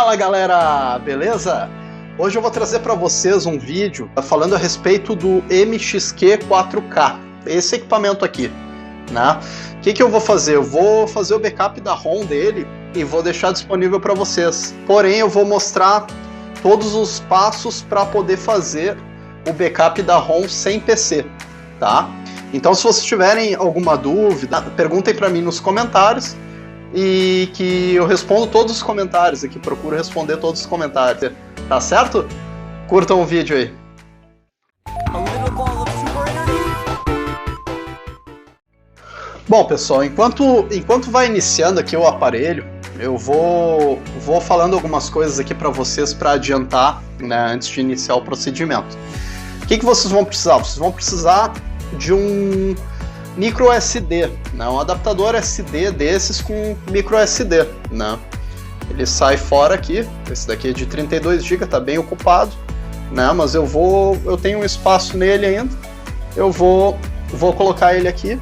Fala galera, beleza? Hoje eu vou trazer para vocês um vídeo falando a respeito do MXQ 4K, esse equipamento aqui, né? O que eu vou fazer? Eu vou fazer o backup da ROM dele e vou deixar disponível para vocês. Porém, eu vou mostrar todos os passos para poder fazer o backup da ROM sem PC, tá? Então, se vocês tiverem alguma dúvida, perguntem para mim nos comentários e que eu respondo todos os comentários aqui, procuro responder todos os comentários, tá certo? Curtam o vídeo aí. Bom, pessoal, enquanto vai iniciando aqui o aparelho, eu vou falando algumas coisas aqui para vocês para adiantar, né, antes de iniciar o procedimento. O que vocês vão precisar? Vocês vão precisar de um micro SD, né? Um adaptador SD desses com micro SD, né? Ele sai fora aqui, esse daqui é de 32 GB, tá bem ocupado, né? Mas eu tenho um espaço nele ainda, eu vou colocar ele aqui,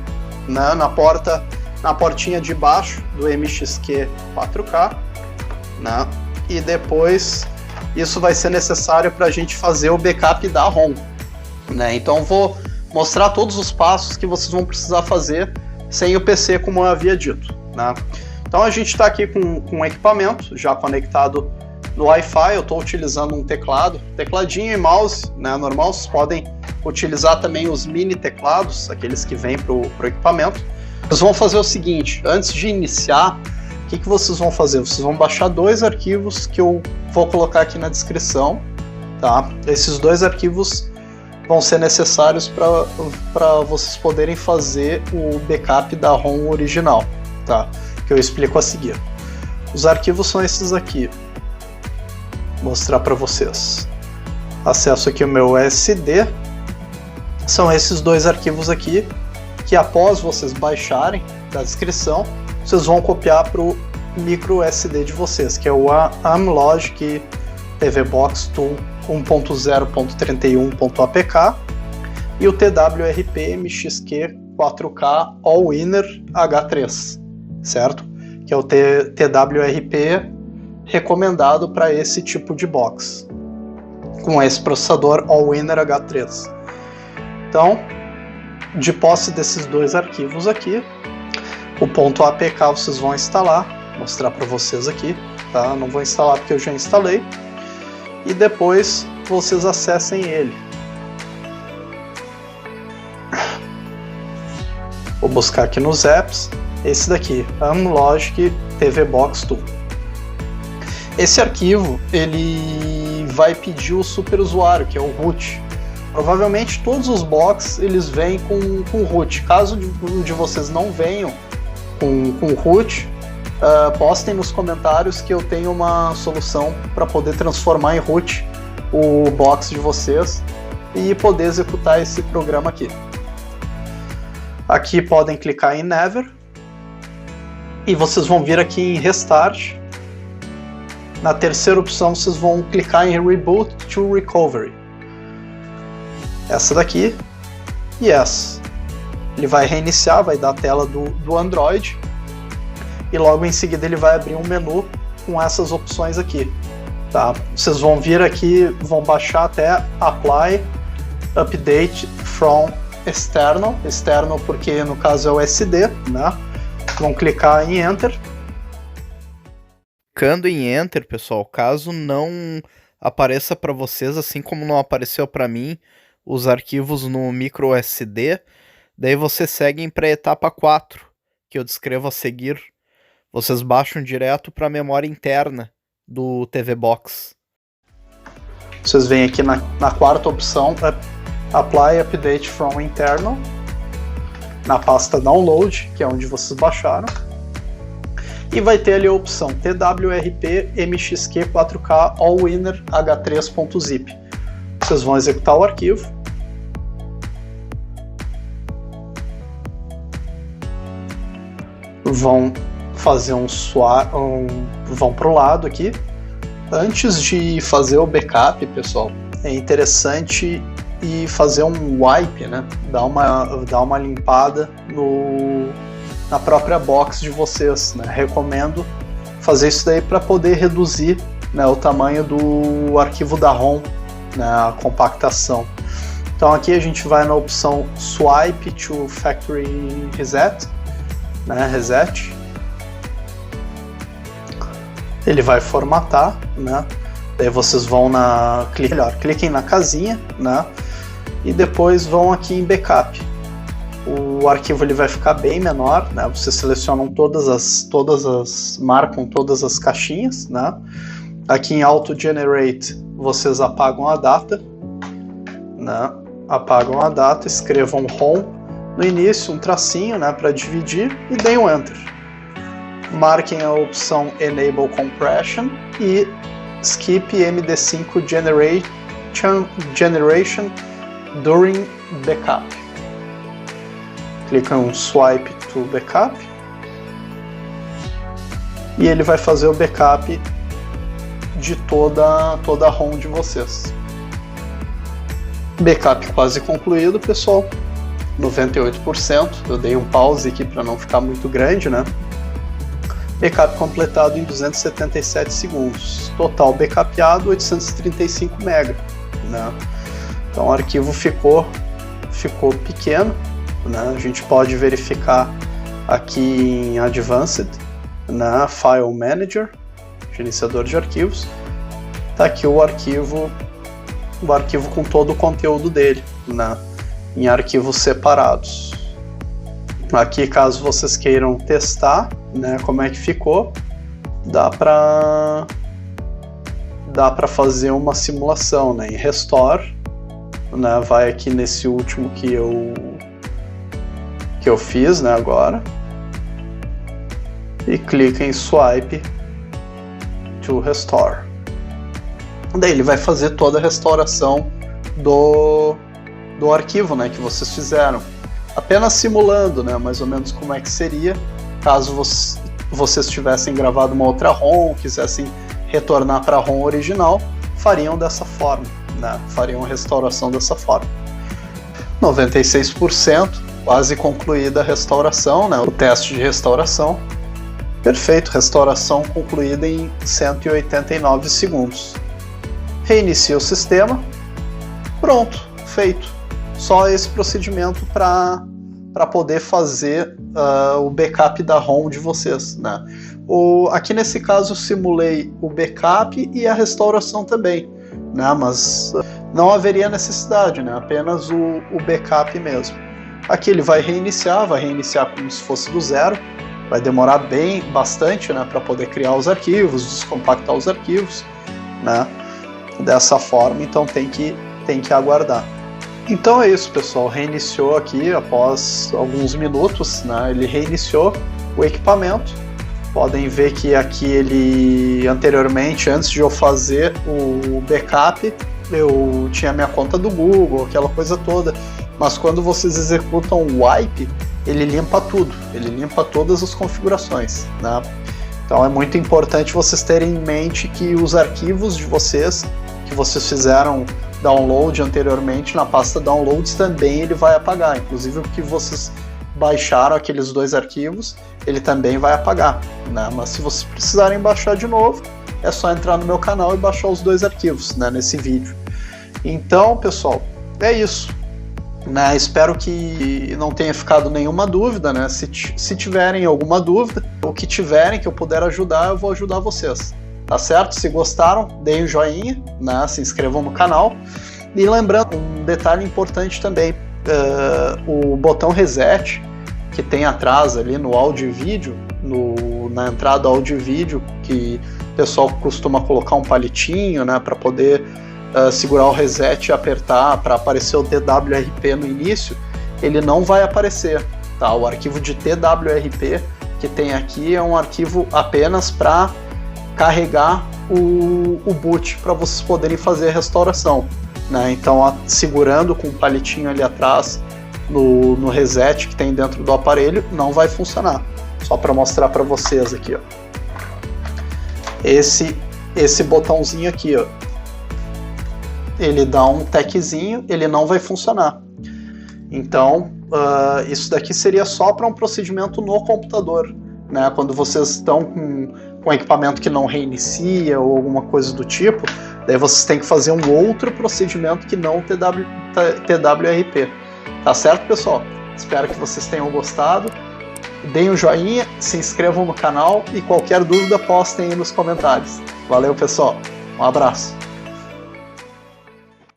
né? Na portinha de baixo do MXQ 4K, né? E depois isso vai ser necessário para a gente fazer o backup da ROM, né? Então vou mostrar todos os passos que vocês vão precisar fazer sem o PC, como eu havia dito, né? Então a gente está aqui com um equipamento já conectado no Wi-Fi. Eu estou utilizando um tecladinho e mouse, né, normal. Vocês podem utilizar também os mini teclados, aqueles que vêm para o equipamento. Vocês vão fazer o seguinte: antes de iniciar, o que vocês vão fazer? Vocês vão baixar dois arquivos que eu vou colocar aqui na descrição, tá? Esses dois arquivos vão ser necessários para vocês poderem fazer o backup da ROM original, tá? Que eu explico a seguir. Os arquivos são esses aqui. Vou mostrar para vocês. Acesso aqui o meu SD. São esses dois arquivos aqui, que após vocês baixarem da descrição, vocês vão copiar para o micro SD de vocês, que é o Amlogic TV Box Tool 1.0.31.apk e o TWRP MXQ 4K All-Winner H3, certo? Que é o TWRP recomendado para esse tipo de box, com esse processador All-Winner H3. Então, de posse desses dois arquivos aqui, o .apk vocês vão instalar, vou mostrar para vocês aqui, tá? Não vou instalar porque eu já instalei. E depois vocês acessem ele. Vou buscar aqui nos apps, esse daqui, Amlogic TV Box Tool. Esse arquivo, ele vai pedir o superusuário, que é o root. Provavelmente todos os box eles vêm com root. Caso de vocês não venham com root, postem nos comentários que eu tenho uma solução para poder transformar em root o box de vocês e poder executar esse programa aqui. Aqui podem clicar em Never e vocês vão vir aqui em Restart. Na terceira opção vocês vão clicar em Reboot to Recovery. Essa daqui e essa. Ele vai reiniciar, vai dar a tela do Android. E logo em seguida ele vai abrir um menu com essas opções aqui, tá? Vocês vão vir aqui, vão baixar até Apply Update from External porque no caso é o SD, né? Vão clicar em Enter. Clicando em Enter, pessoal, caso não apareça para vocês, assim como não apareceu para mim, os arquivos no micro SD, daí vocês seguem para a etapa 4, que eu descrevo a seguir. Vocês baixam direto para a memória interna do TV Box. Vocês vêm aqui na quarta opção, Apply Update from Internal, na pasta Download, que é onde vocês baixaram. E vai ter ali a opção TWRP MXQ 4K All-Winner H3.zip. Vocês vão executar o arquivo. Vão fazer vão pro lado aqui. Antes de fazer o backup, pessoal, é interessante ir fazer um wipe, né? Dar uma limpada na própria box de vocês, né? Recomendo fazer isso daí para poder reduzir né, o tamanho do arquivo da ROM, né, a compactação. Então aqui a gente vai na opção Swipe to Factory Reset, né, Reset. Ele vai formatar, né? Daí vocês vão cliquem na casinha, né? E depois vão aqui em Backup. O arquivo ele vai ficar bem menor, né? Vocês selecionam marcam todas as caixinhas, né? Aqui em Auto Generate vocês apagam a data, né? Apagam a data, escrevam ROM no início, um tracinho, né? Para dividir e deem um Enter. Marquem a opção Enable Compression e Skip MD5 Generation During Backup. Clica em Swipe to Backup e ele vai fazer o backup de toda a ROM de vocês. Backup quase concluído, pessoal. 98%. Eu dei um pause aqui para não ficar muito grande, né? Backup completado em 277 segundos. Total backupeado 835 MB, né? Então o arquivo ficou pequeno, né? A gente pode verificar aqui em Advanced, na File Manager, gerenciador de arquivos. Tá aqui o arquivo com todo o conteúdo dele, né? Em arquivos separados. Aqui, caso vocês queiram testar, né, como é que ficou, dá para fazer uma simulação, né, em Restore, né, vai aqui nesse último que eu fiz, né, agora, e clica em Swipe to Restore. Daí ele vai fazer toda a restauração do arquivo, né, que vocês fizeram. Apenas simulando, né, mais ou menos como é que seria caso vocês tivessem gravado uma outra ROM, quisessem retornar para a ROM original, fariam dessa forma, né, fariam a restauração dessa forma. 96%, quase concluída a restauração, né, o teste de restauração. Perfeito, restauração concluída em 189 segundos. Reinicia o sistema, pronto, feito. Só esse procedimento para poder fazer o backup da ROM de vocês, né? Aqui nesse caso eu simulei o backup e a restauração também, né? Mas não haveria necessidade, né? Apenas o backup mesmo. Aqui ele vai reiniciar como se fosse do zero, vai demorar bastante, né? Para poder criar os arquivos, descompactar os arquivos, né? Dessa forma, então tem que aguardar. Então é isso, pessoal, reiniciou aqui após alguns minutos, né? Ele reiniciou o equipamento. Podem ver que aqui ele, anteriormente, antes de eu fazer o backup, eu tinha minha conta do Google, aquela coisa toda, mas quando vocês executam o wipe, ele limpa tudo, ele limpa todas as configurações, né? Então é muito importante vocês terem em mente que os arquivos de vocês, que vocês fizeram download anteriormente na pasta downloads, também ele vai apagar, inclusive o que vocês baixaram, aqueles 2 arquivos, ele também vai apagar, né? Mas se vocês precisarem baixar de novo, é só entrar no meu canal e baixar os 2 arquivos, né, nesse vídeo. Então, pessoal, é isso, né? Espero que não tenha ficado nenhuma dúvida, né? Se tiverem alguma dúvida, ou que tiverem que eu puder ajudar, eu vou ajudar vocês. Tá certo? Se gostaram, deem um joinha, né? Se inscrevam no canal. E lembrando, um detalhe importante também, o botão reset que tem atrás ali no áudio e vídeo, na entrada áudio e vídeo, que o pessoal costuma colocar um palitinho, né, para poder segurar o reset e apertar para aparecer o TWRP no início, ele não vai aparecer, tá? O arquivo de TWRP que tem aqui é um arquivo apenas para carregar o boot para vocês poderem fazer a restauração, né? Então, segurando com o palitinho ali atrás no reset que tem dentro do aparelho, não vai funcionar. Só para mostrar para vocês aqui, ó. Esse botãozinho aqui, ó, ele dá um techzinho, ele não vai funcionar. Então, isso daqui seria só para um procedimento no computador, né? Quando vocês estão com com equipamento que não reinicia ou alguma coisa do tipo, daí vocês têm que fazer um outro procedimento que não TWRP. Tá certo, pessoal? Espero que vocês tenham gostado. Deem um joinha, se inscrevam no canal e qualquer dúvida postem aí nos comentários. Valeu, pessoal. Um abraço.